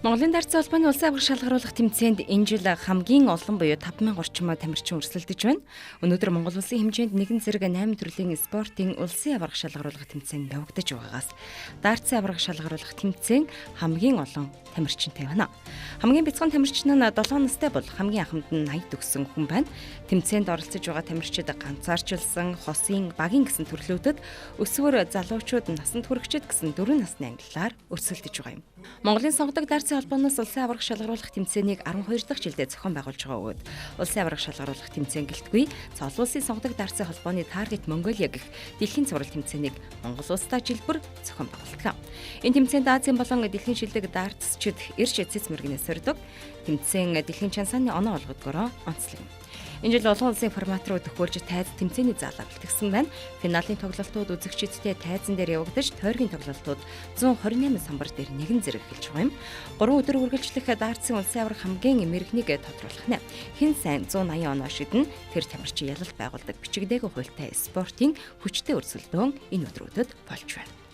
Монголын дайрцсан холбооны улсын аврах шалгаруулах тэмцээнд энэ жил хамгийн олон буюу 5000 орчим тамирчин өрсөлдөж байна. Өнөөдөр Монгол улсын хэмжээнд нэгэн зэрэг 8 төрлийн спортын улсын аврах шалгаруулах тэмцээн явагдаж байгаагаас дайрцсан аврах шалгаруулах тэмцээн хамгийн олон тамирчинтай байна. Хамгийн бяцхан тамирчин нь 7 настай бол хамгийн анхнд нь 80 төгссөн хүн байна. Тэмцээнд оролцож байгаа тамирчид ганцаарчилсан, хосын, багийн гэсэн төрлүүдэд өсвөр залуучууд, насанд хүрэхчид гэсэн 4 насны ангиллаар өрсөлдөж байгаа юм. Монголын сонгодог дайрцсан холбооноос улсын аврах шалгаруулах тэмцээнийг 12 дахь жилдээ зохион байгуулж байгаа бөгөөд улсын аврах шалгаруулах тэмцээн гэлтгүй цол улсын сонгодог дайрцсан холбооны Target Mongolia гэх дэлхийн цуврал тэмцээнийг Монгол улстай жилбэр зохион байгуулдаг. Энэ тэмцээнд Азийн болон дэлхийн шилдэг дайрцчид эрж эцэс мөргнээс сордог. Тэмцээн дэлхийн чансааны оноо олгодгороо онцлог юм. Энэ жил олон улсын формат руу төхөөлж тайз тэмцээний заалаа бэлтгэсэн байна. Финалийн тоглолтууд үзэгчидтэй тайзан дээр явагдаж, тойргийн тоглолтууд 128 самбар дээр нэгэн зэрэг эхэлж байгаа юм. 3 өдөр үргэлжлэх дайрцсан улсын аврах хамгийн мэрэгнийг тодруулах нэ. Хэн сайн 180 оноо шидэн тэр тамирчин ялалт байгуулдаг бичигдээг хуультай спортын хүчтэй өрсөлдөөн энэ өдрүүдэд болж байна.